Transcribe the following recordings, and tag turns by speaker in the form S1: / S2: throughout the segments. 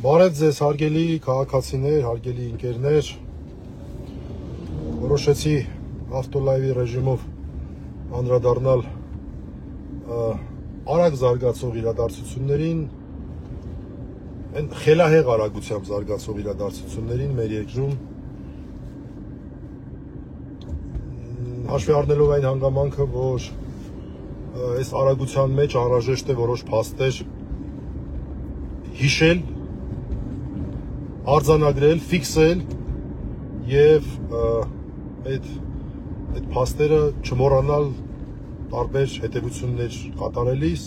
S1: Բարև ձեզ հարգելի քաղաքացիներ, հարգելի ընկերներ, որոշեցի ավտոլայվի ռեժիմով անդրադառնալ արագ զարգացող իրադարձություններին, այն խելահեղ արագությամբ զարգացող իրադարձություններին մեր երկրում, հաշվի առնելով այն հանգամանքը, որ այս արագության մեջ անհրաժեշտ է որոշ փաստեր հիշել, արձանագրել, ֆիքսել եւ այդ փաստերը չմոռանալ տարբեր հետևություններ կատարելիս,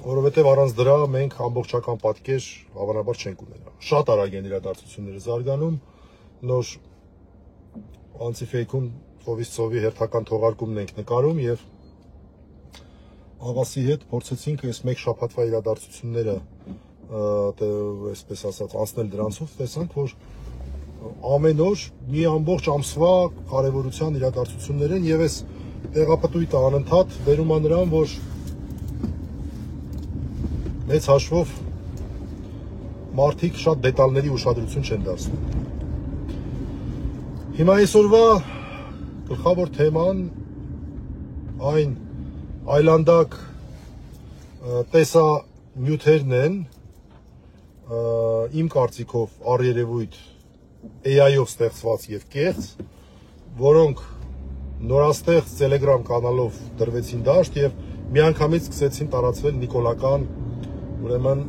S1: որովհետեւ առանց դրա մենք ամբողջական պատկեր հավանաբար չենք ունենա։ Շատ արագ են իրադարձությունները զարգանում, նոր անցիֆեյքում ծովից ծովի հերթական թողարկումն ենք նկարում եւ աղասի հետ փորձեցինք այս մեկ շաբաթվա իրադարձությունները այսպես ասած անցնել դրանցով, տեսանք, որ ամեն օր մի ամբողջ ամսվա կարևորության իրադարձություններ են եւ այս տեղապտույտը անընդհատ վերում է նրան, որ մեծ հաշվով մարդիկ շատ դետալների ուշադրություն չեն դարձնում։ Հիմա այսօրվա գլխավոր թեման այն այլանդակ տեսանյութերն են, իմ կարծիքով առերևույթ AI-ով ստեղծված եւ կեղծ, որոնք նորաստեղծ Telegram կանալով դրվեցին դաշտ եւ միանգամից սկսեցին տարածվել նիկոլական, ուրեմն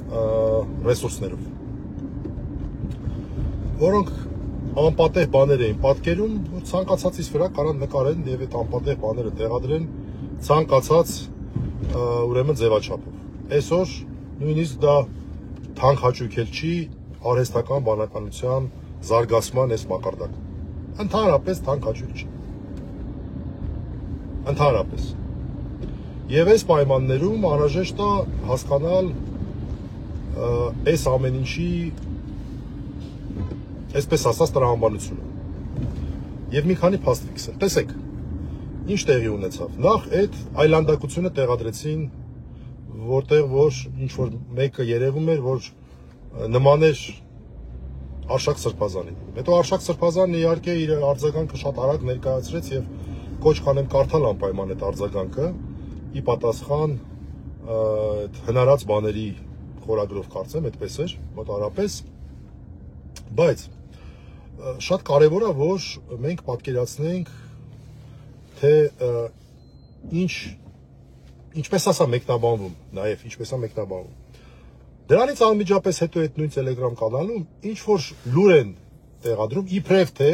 S1: ռեսուրսներով, որոնք անպատեհ բաներ էին պատկերում, որ ցանկացածից վրա կարան նկարեն եւ այդ անպատեհ բաները տեղադրեն ցանկացած ուրեմն ձևաչափով։ Այսօր նույնիսկ դա թանկ հաճույք էլ չի արհեստական բանականության զարգացման այս մակարդակում։ Ընդհանրապես թանկ հաճույք չի։ Ընդհանրապես։ Եվ այս պայմաններում անհրաժեշտ է հասկանալ այս ամեն ինչի այսպես ասած տրամաբանությունը եւ մի քանի փաստ ֆիքսել։ Տեսեք, ինչ տեղի ունեցավ։ Նախ այդ այլանդակությունը տեղադրեցին, որտեղ որ ինչ որ մեկը երևում էր, որ նման էր Արշակ Սրբազանին։ Հետո Արշակ Սրբազանն իհարկե իր արձագանքը շատ արագ ներկայացրեց եւ կոչ կանեմ կարդալ անպայման այդ արձագանքը ի պատասխան հնարած բաների խորագրով կարծեմ, այդպես էր մոտարապես, բայց շատ կարևոր է, որ մենք պատկերացնենք, թե ինչպես ասա մեկնաբանվում, նաև ինչպես է մեկնաբանվում։ Դրանից անմիջապես հետո այդ նույն Telegram կանալում ինչ որ լուր են տեղադրում, իբրև թե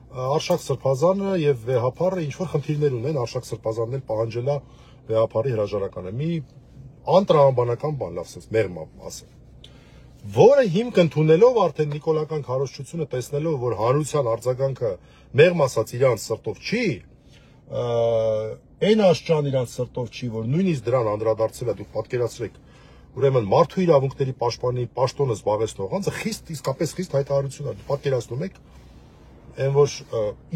S1: Արշակ Սրբազանը եւ Վեհափառը ինչ որ խնդիրներ ունեն, Արշակ Սրբազանն էլ պահանջել է Վեհափառի հրաժարականը։ Մի անտրամաբանական բան, լավ ասած, մեղմ ասեմ, որը հիմք ընդունելով արդեն նիկոլական քարոզչությունը տեսնելով, որ հանրության արձագանքը մեղմ ասած իրանց սրտով չի, այն աշճան իրանց սրտով չի, որ նույնիսկ դրան անդրադարձել է, դուք պատկերացրեք, ուրեմն մարդու իրավունքների պաշտպանի պաշտոնը զբաղեցնող անձը իսկապես խիստ հայտարարություն է, պատկերացնում եք, այն որ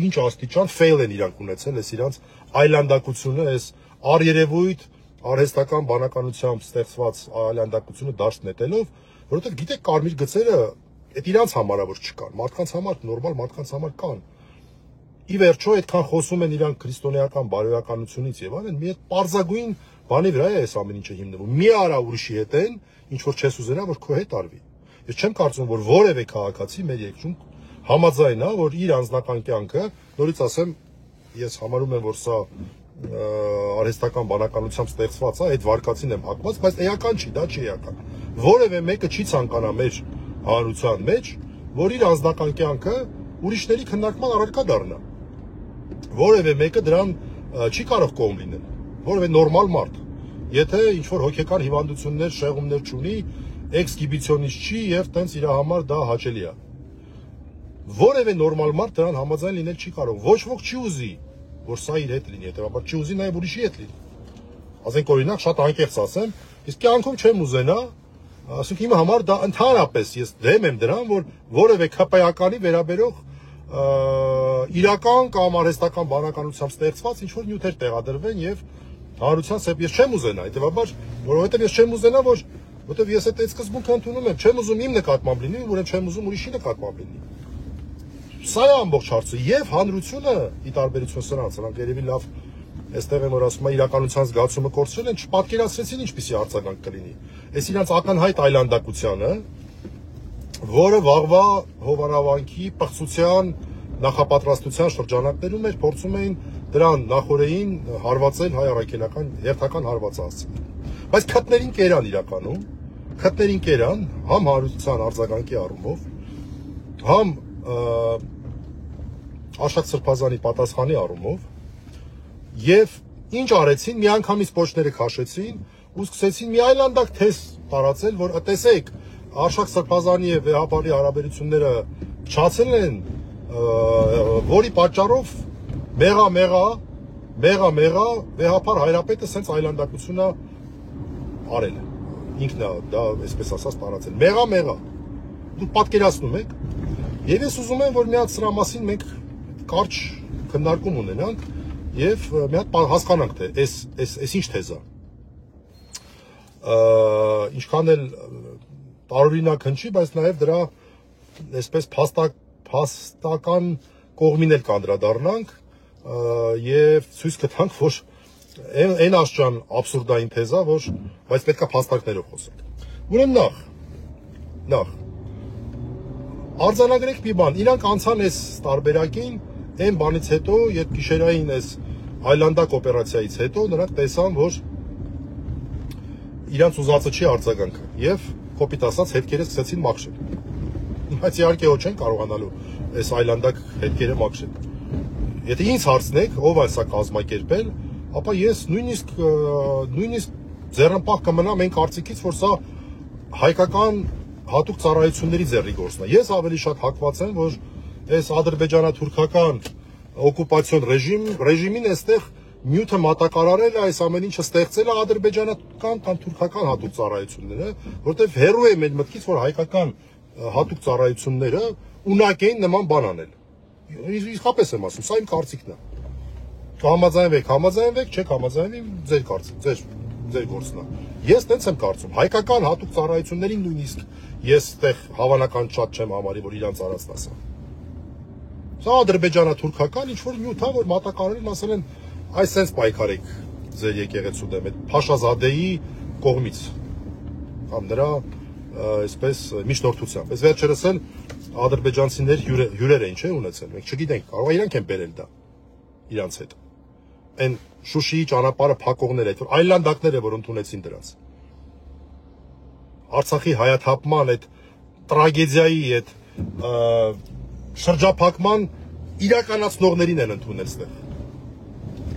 S1: ինչ աստիճան fail են իրանք ունեցել, այս իրանց այլանդակությունը, այս առերևույթ արհեստական բանականությամբ ստեղծված այլանդակությունը դաշտ նետելով, որովհետև գիտեք կարմիր գծերը այդ իրանց համար որ չկան, մարդկանց համար նորմալ մարդկանց համար կան։ Ի վերջո այդքան խոսում են իրանք քրիստոնեական բարոյականությունից եւ այլն, մի հատ պարզագույն բանի վրա է այս ամեն ինչը հիմնվում։ Մի արա ուրիշի հետ են, ինչ որ չես ուզենա, որ քո հետ արվի։ Ես չեմ կարծում, որ որևէ քաղաքացի մեր երկրում համաձայն է, որ իր անձնական կյանքը, նորից ասեմ, ես համարում եմ, որ սա արհեստական բանականությամբ ստեղծված է, այդ վարկածին եմ հակված, բայց էական չի, դա չի էական։ Որևէ մեկը չի ցանկանա մեր հանրության մեջ, որ իր անձնական կյանքը ուրիշների քննարկման առարկա դառնա։ Որևէ մեկը դրան չի կարող կողմ լինել, որևէ նորմալ մարդ, եթե ինչ որ հոգեկան հիվանդություններ, շեղումներ չունի, էքսգիբիցիոնիստ չի եւ տենց իր համար դա հաճելի է։ Որևէ նորմալ մարդ դրան համաձայն լինել չի կարող։ Ոչ ոք չի ուզի, որ սա իր հետ լինի, հետեւաբար չի ուզի նաեւ ուրիշի հետ լինի։ Ասենք օրինակ շատ անկեղծ ասեմ, իսկ կյանքում չեմ ուզենա, ասենք իմ համար դա ընդհանրապես ես դեմ եմ դրան, որ որևէ ԿՊԱ-կանի վերաբերող իրական կամ արհեստական բանականությամբ ստեղծված ինչ որ նյութեր տեղադրվեն եւ Հանրության սեփ ես չեմ ուզենա, հետեւաբար, որովհետեւ ես չեմ ուզենա, որովհետեւ ես այդ սկզբունքը ընդունում եմ, չեմ ուզում իմ նկատմամբ լինի, ուրեմն չեմ ուզում ուրիշի նկատմամբ լինի։ Սա է ամբողջ հարցը, եւ հանրությունը ի տարբերություն սրանք երևի լավ այստեղ եմ որ ասում եմ իրականության զգացումը կորցրել են, չպատկերացրեցին ինչպիսի արձագանք կլինի։ Այս իրանց ակնհայտ այլանդակությանը, որը վաղվա հովանավանքի պղծության նախապատրաստության շրջանակներում էր փորձում էին դրան նախորդին հարվածել հայ առաքելական հերթական հարվածացնել։ Բայց քթներին կերան իրականում, քթներին կերան համ հանրության արձագանքի առումով, համ Աշակ Սրբազանի պատասխանի առումով եւ ինչ արեցին, միանգամից պոչները քաշեցին ու սկսեցին մի այլանդակ թեզ տարածել, որ տեսեք, Աշակ Սրբազանի եւ Վեհապարի հարաբերությունները փչացել են, որի պատճառով մեղա Վեհապար հայրապետը սենց այլանդակությունը արել է։ Ինքն է դա այսպես ասած տարածել։ Մեղա։ Դուք պատկերացնում եք։ Եվ ես ուզում եմ, որ մի հատ սրա մասին մենք կարճ քննարկում ունենանք եւ մի հատ հասկանանք, թե այս ինչ թեզ է։ Ինչքան էլ տարօրինակ հնչի, բայց նաեւ դրա այսպես փաստական կողմին էլ կանդրադառնանք եւ ցույց կտանք, որ այն աշճան աբսուրդային թեզա, որ բայց պետքա փաստարկներով խոսենք։ Ուրեմն նախ արձանագրեք մի բան, իրանք անցան այս տարբերակին, այն բանից հետո, երբ գիշերային այս այլանդակ օպերացիայից հետո նրանք տեսան, որ իրանց ուզածը չի արձագանքը եւ կոպիտ ասած հետքերը սկսեցին մաքրել։ Բայց իհարկե ոչ չեն կարողանալու այս այլանդակ հետքերը մաքրել։ Եթե ինձ հարցնեք, ով է սա կազմակերպել, ապա ես նույնիսկ ձեռնպահ կմնամ այն կարծիքից, որ սա հայկական հատուկ ծառայությունների ձեռի գործն է։ Ես ավելի շատ հակված եմ, որ այս ադրբեջանա-թուրքական օկուպացիոն ռեժիմին այստեղ նյութը մատակարարել է, այս ամեն ինչը ստեղծել է ադրբեջանական կամ թուրքական հատուկ ծառայությունները, որտեղ հեռու է մեր մտքից, որ հայկական հատուկ ծառայությունները ունակ էին նման բան անել։ Իսկապես եմ ասում, սա իմ կարծիքն է։ Կհամաձայնվեք, չեք համաձայնվի, ձեր կարծիք, ձեր գործն է։ Ես տենց եմ կարծում, հայկական հատուկ ծառայություններին նույնիսկ ես այդտեղ հավանական շատ չեմ համարի, որ իրանց արածն ասա։ Սա ադրբեջանա-թուրքական ինչ-որ նյութ է, որ մատակարարին ասել են այս սենց պայքարեք ձեր եկեղեցու դեմ, այդ Փաշազադեի կողմից կամ նրա այսպես միջնորդությամբ։ Այս վերջերս էլ ադրբեջանցիներ հյուրեր են, չէ՞ ունեցել։ Մենք չգիտենք, կարող է իրանք են բերել դա իրանց հետ։ Այն Շուշիի ճանապարհը փակողներ այդ այլանդակները, որ ընդունեցին դրանց։ Արցախի հայաթափման այդ տրագեդիայի այդ շրջափակման իրականացնողներին են ընդունել այստեղ։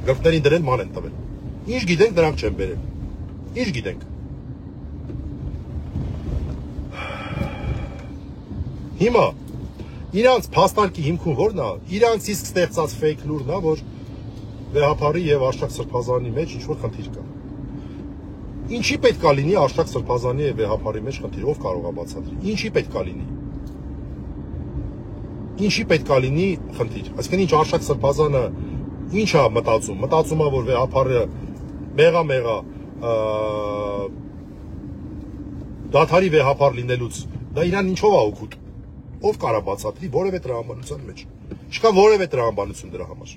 S1: Գրքներին դրել ման են տվել։ Ինչ գիտենք, նրանք չեն բերել։ Ինչ գիտենք։ Հիմա իրանց փաստարկի հիմքում ո՞րն է։ Իրանց իսկ ստեղծած fake լուրն է, որ Վեհապարի եւ Աշակ Սրբազանի մեջ ինչ-որ խնդիր կա։ Ինչի պետք է լինի Աշակ Սրբազանի եւ Վեհապարի մեջ խնդիր, ով կարող է բացատրել։ Ինչի պետք է լինի։ Ինչի պետք է լինի խնդիր։ Այսինքն ինչ Աշակ Սրբազանը ինչ է մտածում։ Մտածում է, որ Վեհապարը մեղա դաթարի Վեհապար լինելուց դա իրան ինչով է օգուտ։ Ով կարա բացատրի որևէ տրամաբանության մեջ։ Չկա որևէ տրամաբանություն դրա համար։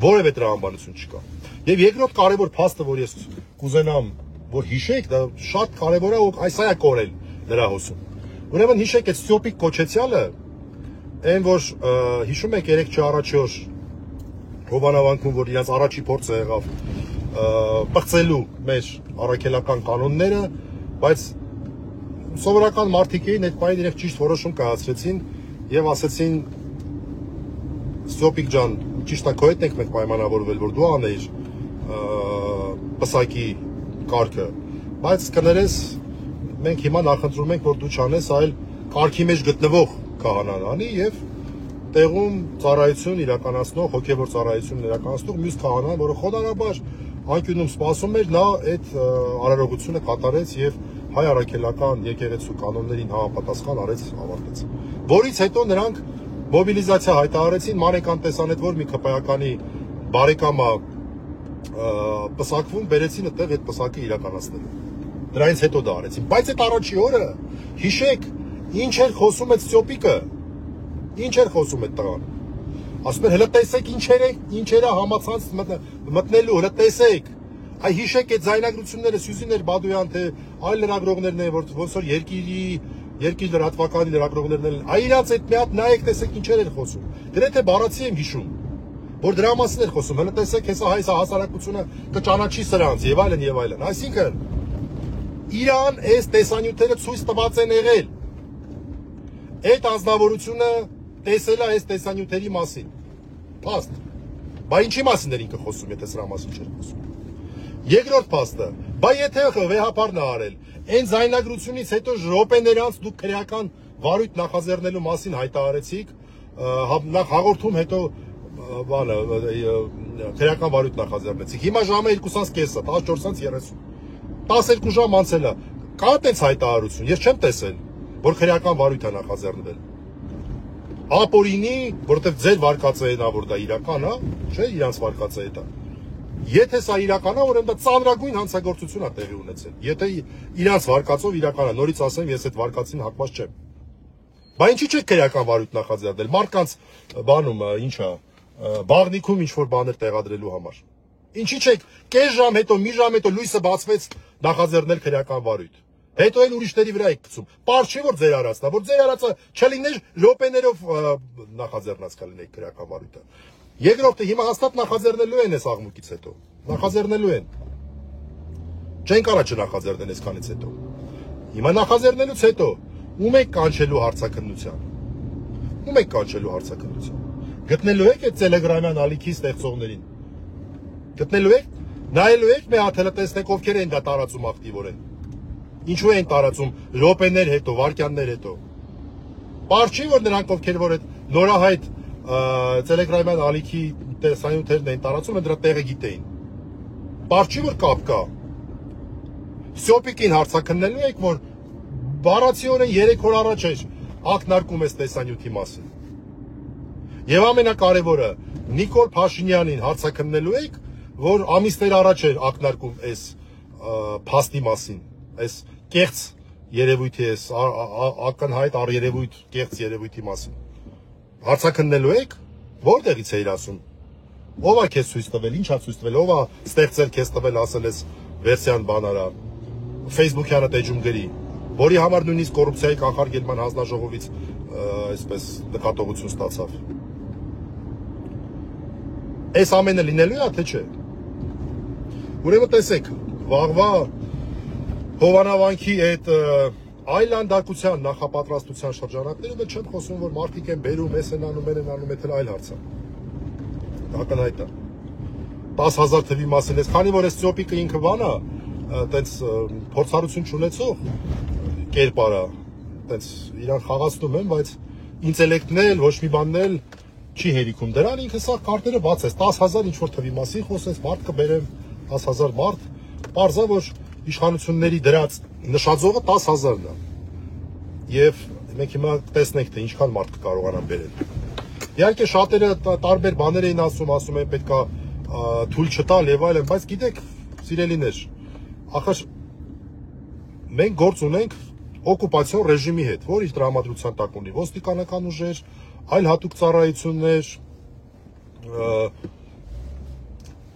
S1: Որևէ տրամաբանություն չկա։ Եվ երկրորդ կարևոր փաստը, որ ես կուզենամ, որ հիշեք, դա շատ կարևոր է, այս այա կորել նրա հոսում։ Ուրեմն հիշեք այդ Ստյոպիկ Կոչեցյալը, այն որ հիշում եք 3 առաջի օր հովանավանքում, որ իրաց առաջի փորձը եղավ պղծելու մեր առաքելական կանոնները, բայց սովորական մարդիկ էին այդ պահին իրենք ճիշտ որոշում կայացրեցին եւ ասեցին Ստյոպիկ ջան, ճիշտ է քո հետ ենք մենք պայմանավորվել, որ դու անեիր պսակի կարգը, բայց կներես մենք հիմա նախընտրում ենք, որ դու չանես, այլ կարգի մեջ գտնվող քահանան անի եւ տեղում ծառայություն իրականացնող, հոգեվոր ծառայություն իրականացնող մյուս քահանան, որը խոդարաբար անկյունում սպասում էր, նա այդ արարողությունը կատարեց եւ հայ առաքելական եկեղեցու կանոններին համապատասխան արեց, ավարտեց։ Որից հետո նրանք մոբիլիզացիա հայտարարեցին, մանեկան տեսան այդ որ մի քպայականի բարեկամա պսակվում, բերեցին այդտեղ այդ պսակը իրականացնելու։ Դրանից հետո դա արեցին։ Բայց այդ առաջի օրը հիշեք, ինչ էր խոսում այդ Ստյոպիկը։ Ինչ էր խոսում այդ տղան։ Ասում էր հələ տեսեք ինչեր է համացանց մտնելու, հələ տեսեք։ Այ հիշեք այդ զայնագրությունները Սյուզիներ Բադոյան թե այլ լրագրողներն են, որ ոնց որ երկիր լրատվականի լրագրողներն են։ Այ իրաց այդ մի հատ նայեք, տեսեք ինչեր են խոսում։ Գրեթե բառացի եմ հիշում, որ դրա մասին էր խոսում։ Հələ տեսեք, հեսա հայ հասարակությունը կճանաչի սրանց եւ այլն եւ այլն։ Այսինքն Իրան այս տեսանյութերը ցույց տված են եղել։ Այդ անձնավորությունը տեսել է այս տեսանյութերի մասին։ Փաստ։ Բա ինչի մասին էր ինքը խոսում, եթե սրա մասին չէր խոսում։ Երկրորդ փաստը, բա եթե վեհապարն է արել, այն զայնագրությունից հետո րոպեներ անց դուք քրեական վարույթ նախաձեռնելու մասին հայտարարեցիք, նախ հաղորդում հետո բանը քրեական վարույթ նախաձեռնեցիք։ Հիմա ժամը 2:30-ը, 14:30։ 12 ժամ անցել է։ Կա այդպես հայտարարություն, ես չեմ տեսել, որ քրեական վարույթ է նախաձեռնվել։ Ապորինի, որովհետև ձեր վարկածը որ դա իրական է, չէ, իրանց վարկածը է դա։ Եթե սա իրական է, ուրեմն դա ծանրագույն հանցագործություն է տեղի ունեցել։ Եթե իրանց վարկածով իրական է, նորից ասեմ, ես այդ վարկածին հակված չեմ։ Բա ինչի՞ չէ քրեական վարույթ նախաձեռնել, մարդկանց բանում ինչ է, բաղնիքում ինչ որ բաներ տեղադրելու համար։ Ինչի՞ չէ կես ժամ հետո, մի ժամ հետո լույսը բացվեց նախաձեռնել քրեական վարույթ։ Հետո էլ ուրիշների վրա եք գցում։ Պարզ չի որ ձեր արածն է, որ ձեր արածը չլիներ րոպեներով նախաձեռնած կլինեիք քրեական վարույթը։ Երկրորդը հիմա հաստատ նախաձեռնելու են այս աղմուկից հետո։ Նախաձեռնելու են։ Չեն կարա չնախաձեռնել այսքանից հետո։ Հիմա նախաձեռնելուց հետո ում եք կանչելու հարցաքննության։ Ում եք կանչելու հարցաքննության։ Գտնելու եք այդ Տելեգրամյան ալիքի ստեղծողներին։ Գտնելու եք, նայելու եք մի հատ հələ տեսնեք ովքեր են դա տարածում ակտիվորեն։ Ինչու են տարածում րոպեներ հետո, վայրկյաններ հետո։ Պարզ չի որ նրանք ովքեր որ այդ նորահայտ Տելեգրամյան ալիքի տեսանյութերն են տարածում, դրա տեղը գիտեին։ Պարզ չի որ կապ կա։ Ստյոպիկին հարցաքննելու եք, որ բառացիորեն 3 օր առաջ էր ակնարկում այս տեսանյութի մասին։ Եվ ամենակարևորը Նիկոլ Փաշինյանին հարցաքննելու եք, որ ամիսներ առաջ էր ակնարկում այս փաստի մասին, այս կեղծ երևույթի, այս ակնհայտ առերևույթ, կեղծ երևույթի մասին։ Հարցաքննելու եք, որտեղից էիր ասում։ Ո՞վ է քեզ ցույց տվել, ի՞նչ է ցույց տվել, ո՞վ է ստեղծել քեզ տվել, ասել ես վերսիան բանարա, Facebook-յանը տեջում գրի, որի համար նույնիսկ կոռուպցիայի կանխարգելման հանձնաժողովից այսպես նկատողություն ստացավ։ Այս ամենը լինելու է, թե չէ։ Ուրեմն տեսեք, վաղվա Հովանավանքի այդ այլանդակության նախապատրաստության շրջանակներում էլ չեմ խոսում, որ մարդիկ են բերում, էս են անում, այլ այլ հարց է։ Ակնհայտ է։ 10,000 թվի մասին, քանի որ այս Ստյոպիկը ինքը բան է, այտենց փորձառություն չունեցող կերպար է, այտենց իրան խաղացնում են, բայց ինտելեկտն էլ, ոչ մի բանն էլ չի հերիքում դրան, ինքը սա կարտերը բաց է, 10,000 ինչ որ թվի մասին խոսես, մարդ կբերեմ 10,000 մարդ, պարզա որ իշխանությունների դրած նշաձողը 10,000-ն է։ Եվ մենք հիմա տեսնենք, թե ինչքան մարդ կկարողանան բերել։ Իհարկե շատերը տարբեր բաներ էին ասում են պետքա թույլ չտալ եւ այլն, բայց գիտեք, սիրելիներ, ախր մենք գործ ունենք օկուպացիոն ռեժիմի հետ, որ իր տրամադրության տակ ունի ոստիկանական ուժեր, այլ հատուկ ծառայություններ,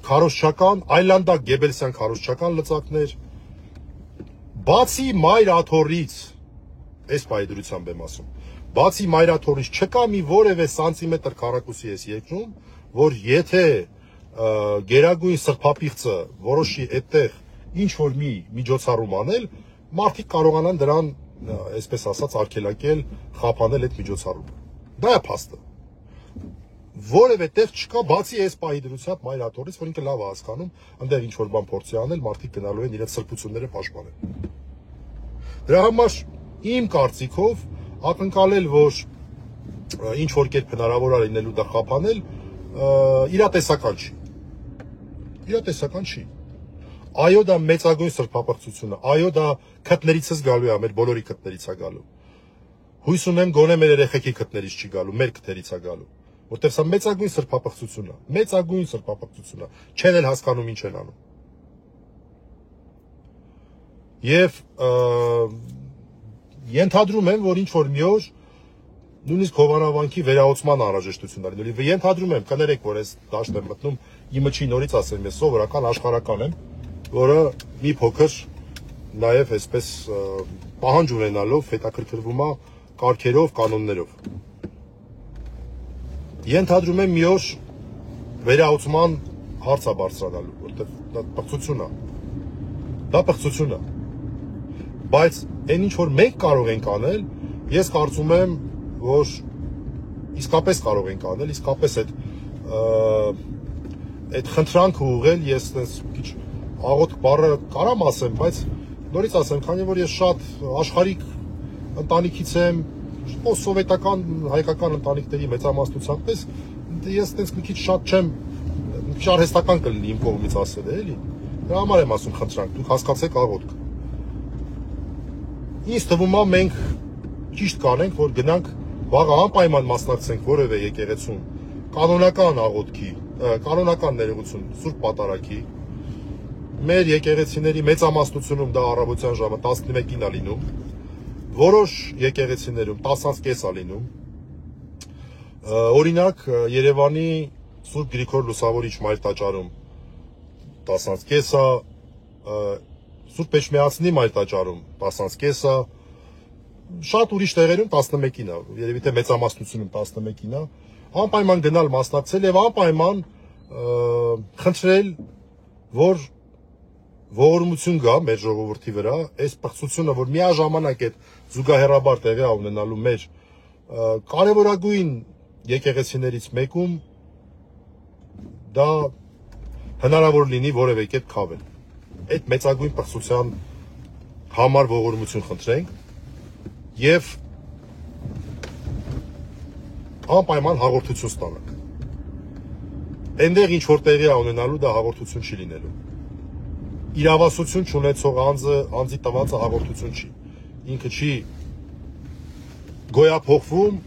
S1: քարոզչական, այլանդակ գեբելսյան քարոզչական լծակներ, բացի մայր աթոռից, այս պայդրությամբ եմ ասում, բացի մայր աթոռից չկա մի որևէ սանտիմետր քառակուսի էս երկրում, որ եթե գերագույն սրբապիղծը որոշի այդտեղ ինչ որ մի միջոցառում անել, մարդիկ կարողանան դրան, այսպես ասած, արգելակել, խափանել այդ միջոցառումը։ Դա է փաստը։ Որևէ տեղ չկա, բացի այս պահի դրությամբ մայր աթոռից, որ ինքը լավ է հասկանում, այնտեղ ինչ որ բան փորձի անել, մարդիկ գնալու են իրենց սրբությունները պաշտպանել։ Դրա համար իմ կարծիքով ակնկալել, որ ինչ որ կերպ հնարավոր է լինելու դա խափանել, իրատեսական չի։ Իրատեսական չի։ Այո, դա մեծագույն սրբապղծություն է, այո, դա քթներիցս գալու է, մեր բոլորի քթներից է գալու։ Հույս ունեմ գոնե մեր երեխեքի քթներից չի գալու, մեր քթերից է գալու։ որտեղ սա մեծագույն սրբապղծություն է, մեծագույն սրբապղծություն է, չեն էլ հասկանում ինչ են անում։ Եվ ենթադրում եմ, որ ինչ որ մի օր նույնիսկ Հովանավանքի վերահոսման անհրաժեշտություն դառնալու։ Եվ ենթադրում եմ, կներեք, որ այս դաշտ եմ մտնում, իմը չի նորից ասեմ, ես սովորական աշխարհական եմ, որը մի փոքր նաև այսպես պահանջ ունենալով հետաքրքրվում է կարգերով, կանոններով։ Ենթադրում եմ մի օր վերահոսման հարց է բարձրանալու, որտեղ դա պղծություն է։ Դա պղծություն է։ Բայց այն ինչ որ մենք կարող ենք անել, ես կարծում եմ, որ իսկապես կարող ենք անել, իսկապես այդ խնդրանքը ուղղել, ես այնպես քիչ աղոթք բառը կարամ ասեմ, բայց նորից ասեմ, քանի որ ես շատ աշխարհիկ ընտանիքից եմ, սովետական հայկական ընտանիքների մեծամասնությամբ պես, ես այնպես մի քիչ շատ չեմ, մի քիչ արհեստական կլինի իմ կողմից ասել, էլի։ Դրա համար եմ ասում խնդրանք, դուք հասկացեք աղոթք։ Ինձ թվում է մենք ճիշտ կանենք, որ գնանք վաղը անպայման մասնակցենք որևէ եկեղեցում կանոնական աղոթքի, կանոնական ներողություն, Սուրբ Պատարագի։ Մեր եկեղեցիների մեծամասնությունում դա առավոտյան ժամը 11-ին է լինում, որոշ եկեղեցիներում 10:30 է լինում։ Օրինակ Երևանի Սուրբ Գրիգոր Լուսավորիչ Մայր տաճարում 10:30 է, Սուրբ Էջմիածնի Մայր տաճարում 10:30 է, շատ ուրիշ տեղերում 11-ին է, երևի թե մեծամասնությունում 11-ին է, անպայման գնալ մասնակցել եւ անպայման խնդրել, որ ողորմություն գա մեր ժողովրդի վրա, այս պղծությունը, որ միաժամանակ այդ զուգահեռաբար տեղի ունենալու մեր կարևորագույն եկեղեցիներից մեկում դա հնարավոր լինի որևէ կերպ քավել։ Այդ մեծագույն պղծության համար ողորմություն խնդրենք եւ անպայման հաղորդություն ստանանք։ Այնտեղ ինչ որ տեղի է ունենալու, դա հաղորդություն չի լինելու։ Իրավասություն չունեցող անձի տվածը հաղորդություն չի։ Ինքը չի գոյափոխվում,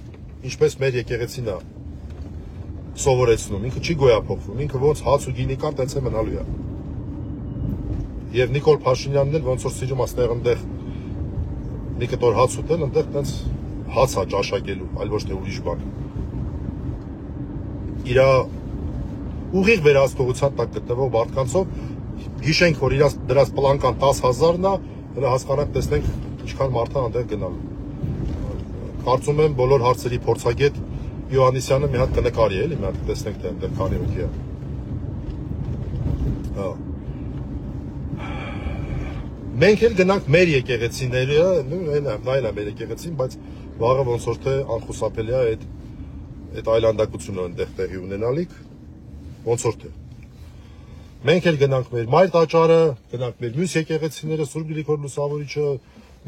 S1: ինչպես մեր եկեղեցին է սովորեցնում, ինքը չի գոյափոխվում, ինքը ոնց հաց ու գինի կար, տենց է մնալու է։ Եվ Նիկոլ Փաշինյանն էլ ոնց որ սիրում աստեղ այնտեղ մի կտոր հաց ուտել, այնտեղ տենց հաց է ճաշակելու, այլ ոչ թե ուրիշ բան։ Իր ուղիղ վերահսկողության տակ գտնվող մարդկանցով հիշենք, որ իրաց դրած պլանկան 10,000-ն է, դրա հասկանանք, տեսնենք ինչքան մարդ է այնտեղ գնալու։ Կարծում եմ բոլոր հարցերի փորձագետ Յոհաննիսյանը մի հատ կնկարի, էլի, մի հատ տեսնենք թե այնտեղ քանի հոգի է։ Մենք էլ գնանք մեր եկեղեցիները, նայել է մեր եկեղեցին, բայց վաղը ոնց որ թե անխուսափելի է այդ այլանդակությունը այնտեղ տեղի ունենալիք, ոնց որ թե։ Մենք էլ գնանք մեր Մայր տաճարը, գնանք մեր մյուս եկեղեցիները, Սուրբ Գրիգոր Լուսավորիչը,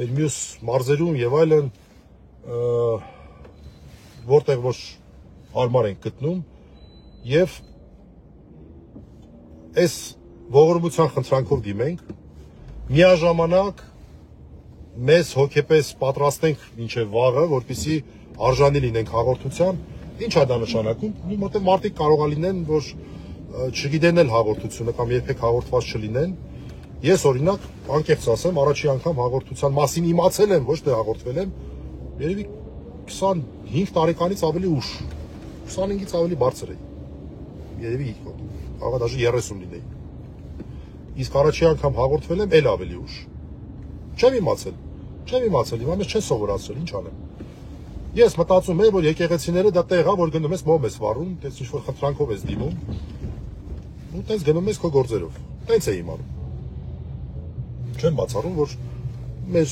S1: մեր մյուս մարզերում եւ այլն, որտեղ որ հարմար ենք գտնում եւ այս ողորմության խնդրանքով դիմենք, միաժամանակ մեզ հոգեպես պատրաստենք մինչև վաղը, որպեսզի արժանի լինենք հաղորդության։ Ինչ է դա նշանակում։ Որտեղ մարդիկ կարող է լինեն, որ չգիտեն էլ հաղորդությունը կամ երբեք հաղորդված չլինեն։ Ես օրինակ անկեղծ ասեմ, առաջի անգամ հաղորդության մասին իմացել եմ, ոչ թե հաղորդվել եմ, երևի 25 տարեկանից ավելի ուշ, 25-ից ավելի բարձր էի։ Երևի կարող դաժե 30 լինեի։ Իսկ առաջի անգամ հաղորդվել եմ էլ ավելի ուշ։ Չեմ իմացել, հիմա մեզ չեն սովորացրել, ինչ անեմ։ Ես մտածում եմ, որ եկեղեցիները դա տեղ է, որ գնում ես մոմ ես վառում, տես ինչ-որ խնդրանքով ես դիմում, ու տես գնում ես քո գործերով։ Տենց է իմանում։ Չեմ բացառում, որ մեր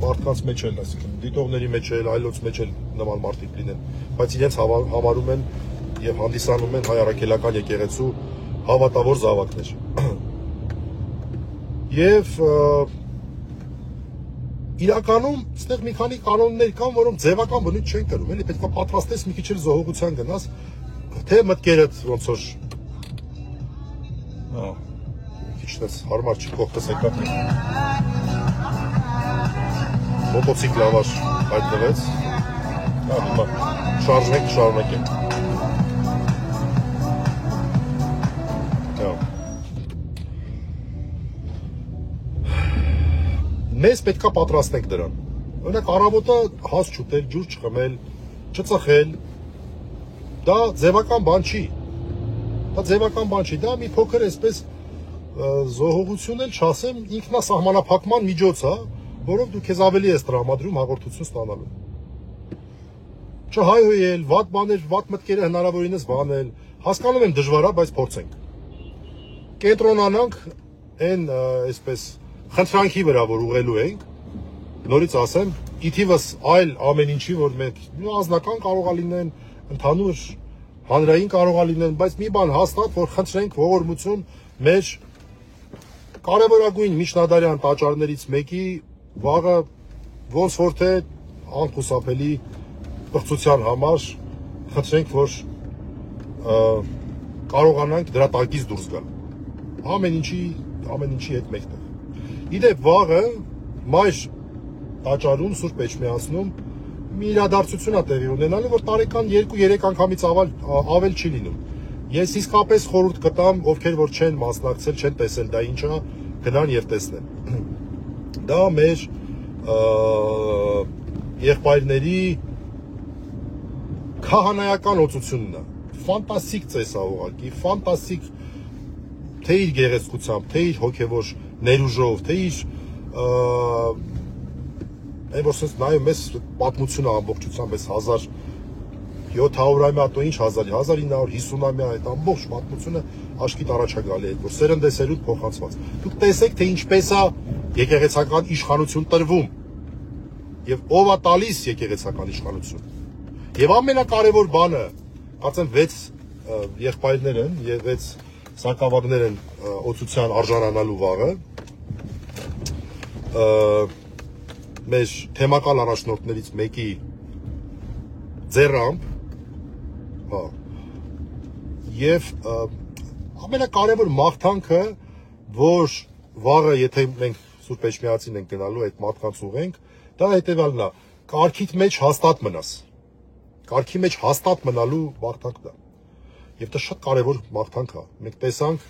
S1: մարդկանց մեջ էլ, այսինքն դիտողների մեջ էլ, այլոց մեջ էլ նման մարդիկ լինեն, բայց իրենց համարում են եւ հանդիսանում են հայ առաքելական եկեղեցու հավատավոր զավակներ։ Եվ իրականում այստեղ մի քանի կանոններ կան, որոնք ձևական բնույթ չեն կրում, էլի պետք է պատրաստես մի քիչ էլ զոհողության գնաս, թե մտքերդ ոնց որ մի քիչ դες հարմար չի կողքս եկա։ Մոտոցիկլ ավար հայտնվեց, Շարունակենք։ Մեզ պետքա պատրաստենք դրան։ Օրինակ առավոտը հաց չուտել, ջուր չխմել, չծխել, դա ձևական բան չի։ Դա մի փոքր այսպես զոհողություն էլ չասեմ, ինքնասահմանափակման միջոց է, որով դու քեզ ավելի ես տրամադրում հաղորդություն ստանալու։ Չհայհոյել, վատ բաներ, վատ մտքերը հնարավորինս բանել, հասկանում եմ դժվար է, բայց փորձենք։ Կենտրոնանանք այն այսպես խնդրանքի վրա, որ ուղղելու ենք, նորից ասեմ, իթիվս այլ ամեն ինչի, որ մենք անձնական կարող է լինեն, ընդհանուր հանրային կարող է լինեն, բայց մի բան հաստատ, որ խնդրենք ողորմություն մեր կարևորագույն միջնադարյան տաճարներից մեկի վաղը ոնց որ թե անխուսափելի պղծության համար խնդրենք, որ կարողանանք դրա տակից դուրս գալ։ Ամեն ինչի հետ մեկտեղ։ Իդեպ վաղը մայր տաճարում Սուրբ Էջմիածնում մի իրադարձություն է տեղի ունենալու, որ տարեկան 2-3 անգամից ավել չի լինում։ Ես իսկապես խորհուրդ կտամ, ովքեր որ չեն մասնակցել, չեն տեսել դա ինչ է, գնան եւ տեսնեն։ Դա մեր եղբայրների քահանայական օծությունն է։ Ֆանտաստիկ ծես է ուղղակի, ֆանտաստիկ թե իր գեղեցկությամբ, թե իր հոգևոր ներուժով, թե իր այն որ sense նայում ես պատմությունը ամբողջությամբ այս 1700-ամյա, то ինչ 1950-ամյա այդ ամբողջ պատմությունը աչքիդ առաջ է գալի այդ որ սերնդեսերուտ փոխանցված։ Դուք տեսեք թե ինչպես է եկեղեցական իշխանություն տրվում եւ ով է տալիս եկեղեցական իշխանություն։ Եվ ամենակարևոր բանը, կարծեմ 6 եղբայրներ են եւ 6 սակավագներ են օծության արժանանալու վաղը։ Մեր թեմակալ առաջնորդներից մեկի ձեռամբ, եւ ամենակարևոր մաղթանքը, որ վաղը եթե մենք Սուրբ Էջմիածին ենք գնալու, այդ մարդկանց ուղենք, դա հետեւյալն է, կարգիդ մեջ հաստատ մնաս։ Կարգի մեջ հաստատ մնալու մաղթանքն է։ Եվ դա շատ կարևոր մաղթանք է։ Մենք տեսանք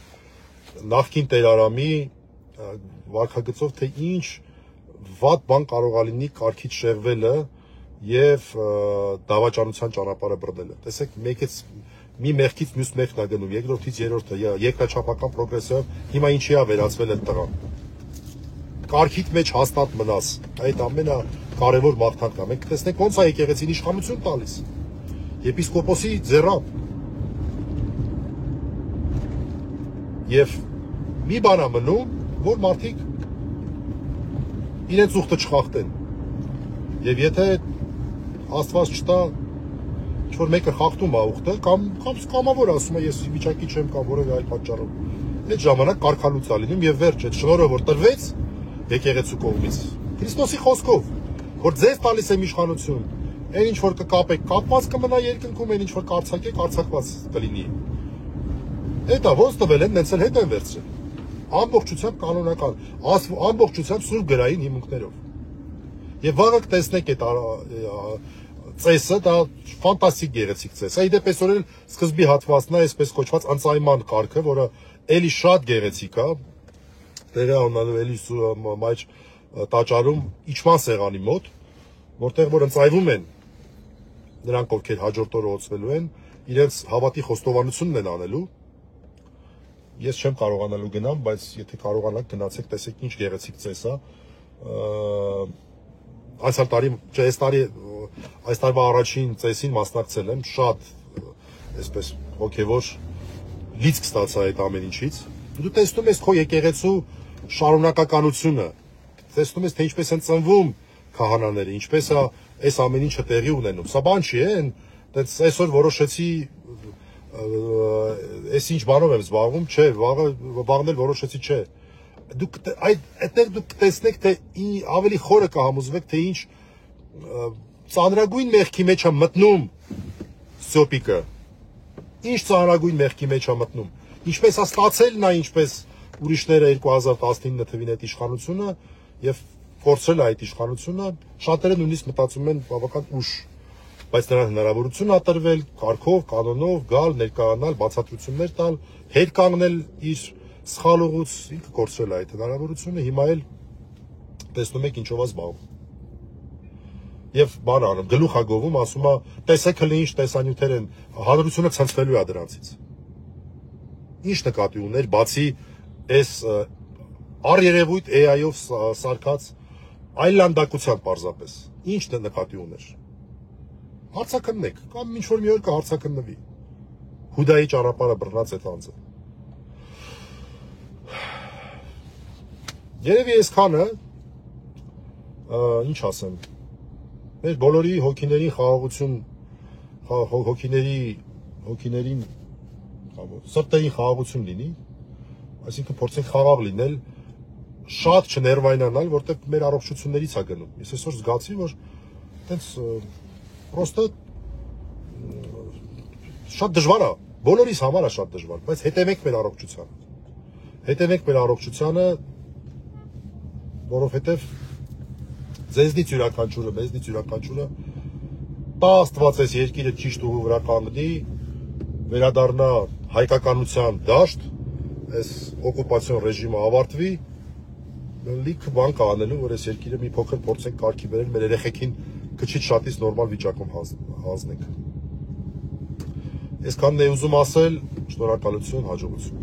S1: նախկին Տերարամի վարքագծով, թե ինչ վատ բան կարող է լինի կարգից շեղվելը եւ դավաճանության ճանապարհը բռնելը։ Տեսեք, մի մեղքից մյուս մեղքն է գնում, երկրորդից երրորդը, երկրաչափական պրոգրեսիվ, հիմա ինչի է վերածվել այդ տղան։ Կարգիդ մեջ հաստատ մնաս։ Այդ ամենակարևոր մաղթանքն է։ Մենք տեսնենք ոնց է եկեղեցին իշխանություն տալիս։ Եպիսկոպոսի ձեռամբ։ Եվ մի բան է մնում, որ մարդիկ իրենց ուխտը չխախտեն։ Եվ եթե Աստված չտա, ինչ-որ մեկը խախտում է ուխտը, կամ կամավոր ասում է, ես վիճակի չեմ կամ որևէ այլ պատճառով, այդ ժամանակ կարգալուց է լինում եւ վերջ, այդ շնորհը որ տրվեց եկեղեցու կողմից, Քրիստոսի խոսքով, որ ձեզ տալիս եմ իշխանություն, այն ինչ որ կկապեք, կապված կմնա երկնքում, այն ինչ որ կարցակեք, արցակված կլինի։ Դա ոնց տվել են, նենց էլ հետ են վերցրել։ Ամբողջությամբ կանոնական, ամբողջությամբ սուրբ գրային հիմունքներով։ Եվ վաղը կտեսնեք այդ ծեսը, դա ֆանտաստիկ գեղեցիկ ծես է։ Իդեպ այսօր էլ սկզբի հատվածն է, այսպես կոչված անցայման կարգը, որը էլի շատ գեղեցիկ է, տեղի ունենալու էլի մայր տաճարում իջման սեղանի մոտ, որտեղ որ ընծայվում են նրանք, ովքեր հաջորդ օրը օծվելու են, իրենց հավատի խոստովանությունն են անելու։ Ես չեմ կարողանալու գնամ, բայց եթե կարողանաք գնացեք, տեսեք ինչ գեղեցիկ ծես է։ Այսալ տարի, չէ, այս տարվա առաջին ծեսին մասնակցել եմ, շատ այսպես հոգևոր լիցք ստացա այդ ամեն ինչից։ Դու տեսնում ես քո եկեղեցու շարունակականությունը, տեսնում ես թե ինչպես են ծնվում քահանաները, ինչպես է այս ամեն ինչը տեղի ունենում։ Սա բան չի, այնպես այսօր որոշեցի այս ինչ բանով եմ զբաղվում, չէ, վաղն էլ որոշեցի, չէ։ Դուք այդտեղ դուք տեսնեք, թե ավելի խորը կհամոզվեք, թե ինչ ծանրագույն մեղքի մեջ է մտնում սյոպիկը, ինչ ծանրագույն մեղքի մեջ է մտնում, ինչպես է ստացել նա, ինչպես ուրիշները 2019 թվին այդ իշխանությունը եւ կորցրել այդ իշխանությունը, շատերը նույնիսկ մտածում են բավական ուշ բայց նրան հնարավորություն տրվել կարգով, կանոնով գալ, ներկայանալ, բացատրություններ տալ, հետ կանգնել իր սխալուղուց, ինքը կորցրել է այդ հնարավորությունը, հիմա էլ տեսնում եք ինչով է զբաղվում։ Եվ բան անում, գլուխ է գովում, ասում է, տեսեք հենց ինչ տեսանյութեր են, հանրությունը ցնցվելու է դրանցից։ Ինչ նկատի ուներ, բացի այս առերևույթ AI-ով սարքած այլանդակության պարզապես։ Ինչ նկատի ուներ։ Հարցակննեք, կամ ինչ որ մի օր կհարցակննվի։ Հուդայի ճանապարհը բռնած այդ անձը։ Երևի այսքանը, ինչ ասեմ, մեր բոլորի հոգիներին խաղաղություն, հոգիներին սրտային խաղաղություն լինի, այսինքն փորձենք խաղաղ լինել, շատ չներվայնանալ, որտեղ մեր առողջություններից է գնում։ Ես այսօր զգացի, որ այտենց պրոստը շատ դժվար է, բոլորիս համար է շատ դժվար, բայց հետևենք մեր առողջությանը։ Հետևենք մեր առողջությանը, որովհետև ձեզնից յուրաքանչյուրը, մեզնից յուրաքանչյուրը տա Աստված այս երկիրը ճիշտ ուղու վրա կանգնի, վերադառնա հայկականության դաշտ, այս օկուպացիոն ռեժիմը ավարտվի, լիքը բան կա անելու, որ այս երկիրը մի փոքր փորձենք կարգի բերել, մեր երեխեքին քչից շատից նորմալ վիճակում հանձնենք։ Այսքանն է ուզում ասել, շնորհակալություն, հաջողություն։